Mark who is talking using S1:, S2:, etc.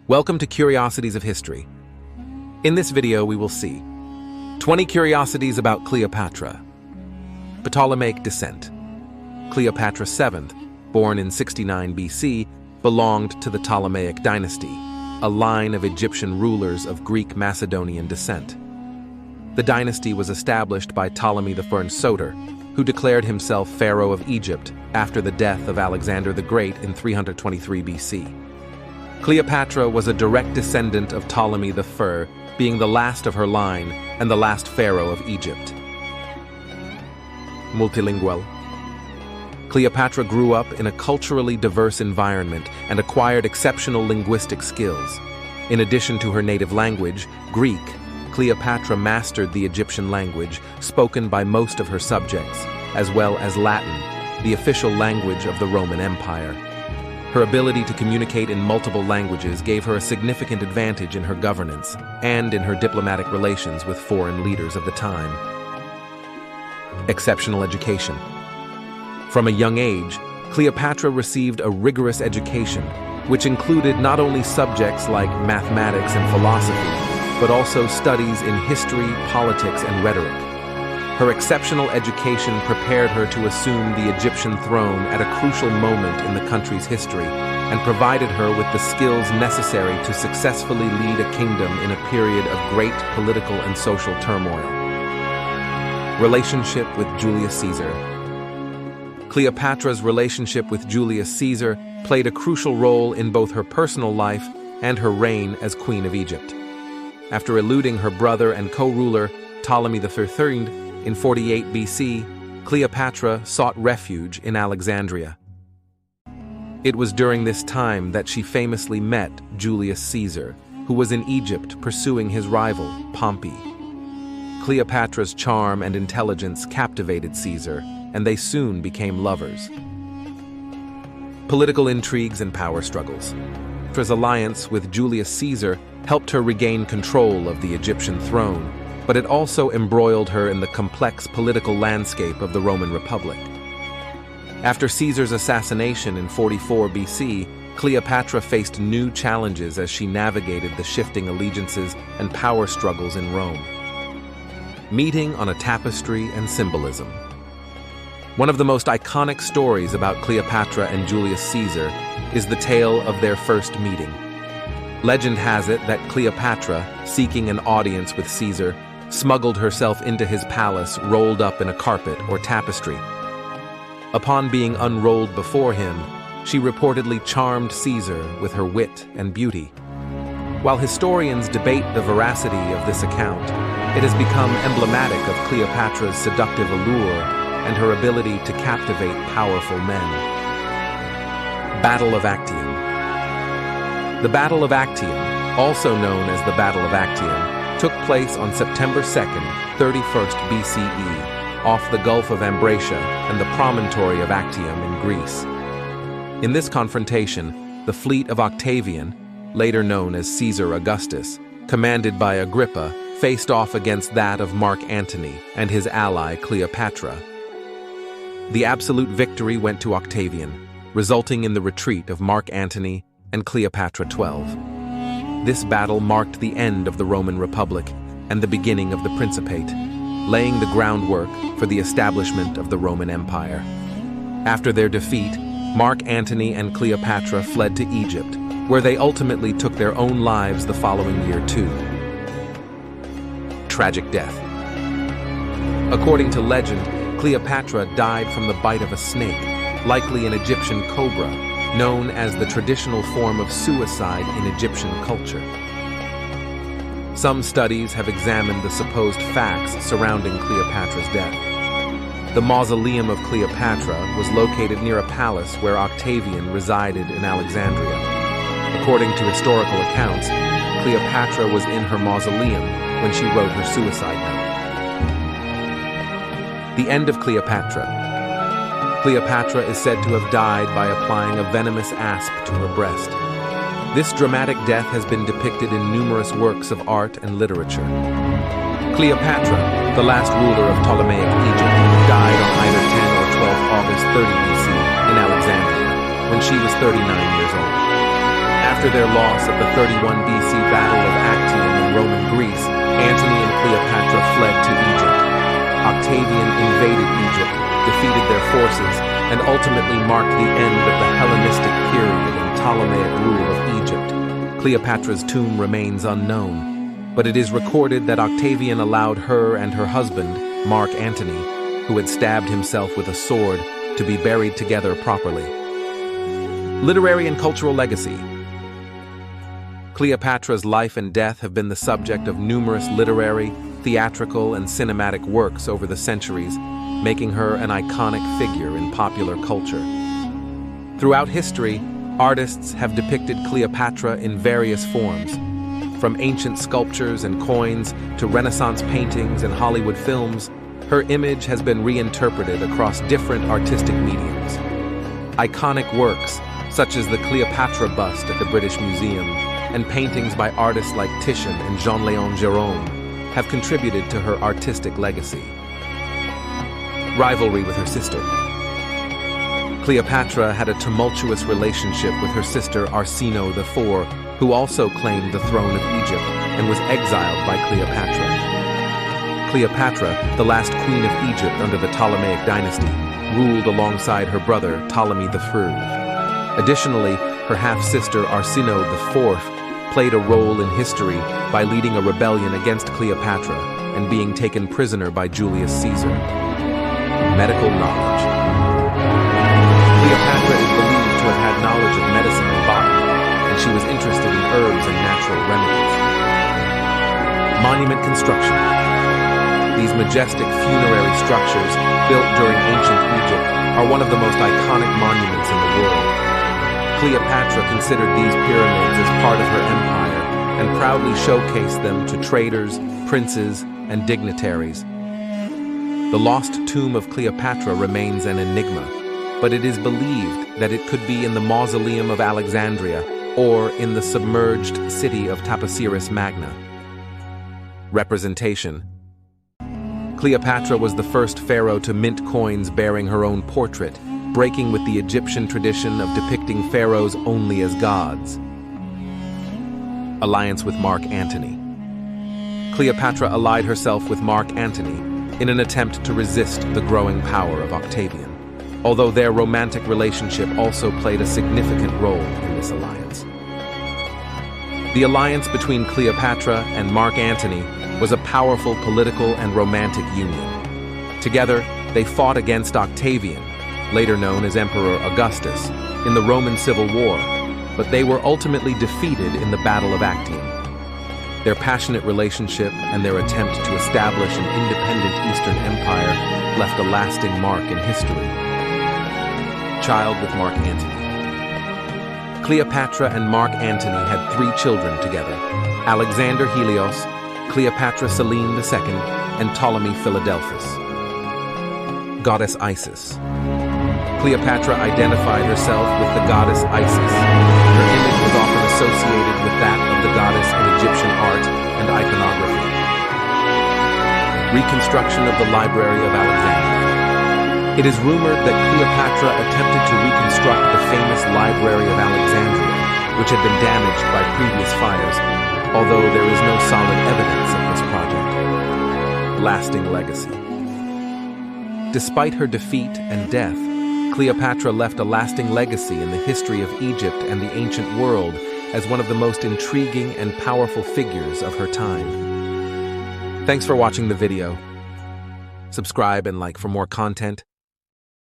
S1: Welcome to Curiosities of History. In this video, we will see 20 curiosities about Cleopatra. Ptolemaic descent. Cleopatra VII, born in 69 BC, belonged to the Ptolemaic dynasty, a line of Egyptian rulers of Greek Macedonian descent. The dynasty was established by Ptolemy I Soter, who declared himself pharaoh of Egypt after the death of Alexander the Great in 323 BC. Cleopatra was a direct descendant of Ptolemy I, being the last of her line and the last pharaoh of Egypt. Multilingual. Cleopatra grew up in a culturally diverse environment and acquired exceptional linguistic skills. In addition to her native language, Greek, Cleopatra mastered the Egyptian language, spoken by most of her subjects, as well as Latin, the official language of the Roman Empire. Her ability to communicate in multiple languages gave her a significant advantage in her governance and in her diplomatic relations with foreign leaders of the time. Exceptional education. From a young age, Cleopatra received a rigorous education, which included not only subjects like mathematics and philosophy, but also studies in history, politics, and rhetoric. Her exceptional education prepared her to assume the Egyptian throne at a crucial moment in the country's history and provided her with the skills necessary to successfully lead a kingdom in a period of great political and social turmoil. Relationship with Julius Caesar. Cleopatra's relationship with Julius Caesar played a crucial role in both her personal life and her reign as Queen of Egypt. After eluding her brother and co-ruler Ptolemy III in 48 BC, Cleopatra sought refuge in Alexandria. It was during this time that she famously met Julius Caesar, who was in Egypt pursuing his rival, Pompey. Cleopatra's charm and intelligence captivated Caesar, and they soon became lovers. Political intrigues and power struggles. Cleopatra's alliance with Julius Caesar helped her regain control of the Egyptian throne, but it also embroiled her in the complex political landscape of the Roman Republic. After Caesar's assassination in 44 BC, Cleopatra faced new challenges as she navigated the shifting allegiances and power struggles in Rome. Meeting on a tapestry and symbolism. One of the most iconic stories about Cleopatra and Julius Caesar is the tale of their first meeting. Legend has it that Cleopatra, seeking an audience with Caesar, smuggled herself into his palace rolled up in a carpet or tapestry. Upon being unrolled before him, she reportedly charmed Caesar with her wit and beauty. While historians debate the veracity of this account, it has become emblematic of Cleopatra's seductive allure and her ability to captivate powerful men. Battle of Actium. The Battle of Actium, also known as the Battle of Actium, took place on September 2nd, 31st BCE, off the Gulf of Ambracia and the promontory of Actium in Greece. In this confrontation, the fleet of Octavian, later known as Caesar Augustus, commanded by Agrippa, faced off against that of Mark Antony and his ally Cleopatra. The absolute victory went to Octavian, resulting in the retreat of Mark Antony and Cleopatra XII. This battle marked the end of the Roman Republic and the beginning of the Principate, laying the groundwork for the establishment of the Roman Empire. After their defeat, Mark Antony and Cleopatra fled to Egypt, where they ultimately took their own lives the following year too. Tragic death. According to legend, Cleopatra died from the bite of a snake, likely an Egyptian cobra, known as the traditional form of suicide in Egyptian culture. Some studies have examined the supposed facts surrounding Cleopatra's death. The mausoleum of Cleopatra was located near a palace where Octavian resided in Alexandria. According to historical accounts, Cleopatra was in her mausoleum when she wrote her suicide note. The end of Cleopatra. Cleopatra is said to have died by applying a venomous asp to her breast. This dramatic death has been depicted in numerous works of art and literature. Cleopatra, the last ruler of Ptolemaic Egypt, died on either 10 or 12 August 30 BC in Alexandria, when she was 39 years old. After their loss at the 31 BC Battle of Actium in Roman Greece, Antony and Cleopatra fled to Egypt. Octavian invaded Egypt, defeated their forces, and ultimately marked the end of the Hellenistic period and Ptolemaic rule of Egypt. Cleopatra's tomb remains unknown, but it is recorded that Octavian allowed her and her husband, Mark Antony, who had stabbed himself with a sword, to be buried together properly. Literary and cultural legacy. Cleopatra's life and death have been the subject of numerous literary, theatrical, and cinematic works over the centuries, making her an iconic figure in popular culture. Throughout history, artists have depicted Cleopatra in various forms. From ancient sculptures and coins to Renaissance paintings and Hollywood films, her image has been reinterpreted across different artistic mediums. Iconic works, such as the Cleopatra bust at the British Museum, and paintings by artists like Titian and Jean-Léon Gérôme, have contributed to her artistic legacy. Rivalry with her sister. Cleopatra had a tumultuous relationship with her sister Arsinoe IV, who also claimed the throne of Egypt and was exiled by Cleopatra. Cleopatra, the last queen of Egypt under the Ptolemaic dynasty, ruled alongside her brother Ptolemy III. Additionally, her half-sister Arsinoe IV played a role in history by leading a rebellion against Cleopatra and being taken prisoner by Julius Caesar. Medical knowledge. Cleopatra is believed to have had knowledge of medicine and botany, and she was interested in herbs and natural remedies. Monument construction. These majestic funerary structures, built during ancient Egypt, are one of the most iconic monuments in the world. Cleopatra considered these pyramids as part of her empire and proudly showcased them to traders, princes, and dignitaries. The lost tomb of Cleopatra remains an enigma, but it is believed that it could be in the Mausoleum of Alexandria or in the submerged city of Taposiris Magna. Representation. Cleopatra was the first pharaoh to mint coins bearing her own portrait, breaking with the Egyptian tradition of depicting pharaohs only as gods. Alliance with Mark Antony. Cleopatra allied herself with Mark Antony in an attempt to resist the growing power of Octavian, although their romantic relationship also played a significant role in this alliance. The alliance between Cleopatra and Mark Antony was a powerful political and romantic union. Together, they fought against Octavian, later known as Emperor Augustus, in the Roman Civil War, but they were ultimately defeated in the Battle of Actium. Their passionate relationship and their attempt to establish an independent Eastern Empire left a lasting mark in history. Child with Mark Antony. Cleopatra and Mark Antony had 3 children together: Alexander Helios, Cleopatra Selene II, and Ptolemy Philadelphus. Goddess Isis. Cleopatra identified herself with the goddess Isis. Her image was often associated with that of the goddess in Egyptian art and iconography. Reconstruction of the Library of Alexandria. It is rumored that Cleopatra attempted to reconstruct the famous Library of Alexandria, which had been damaged by previous fires, although there is no solid evidence of this project. Lasting legacy. Despite her defeat and death, Cleopatra left a lasting legacy in the history of Egypt and the ancient world as one of the most intriguing and powerful figures of her time. Thanks for watching the video. Subscribe and like for more content,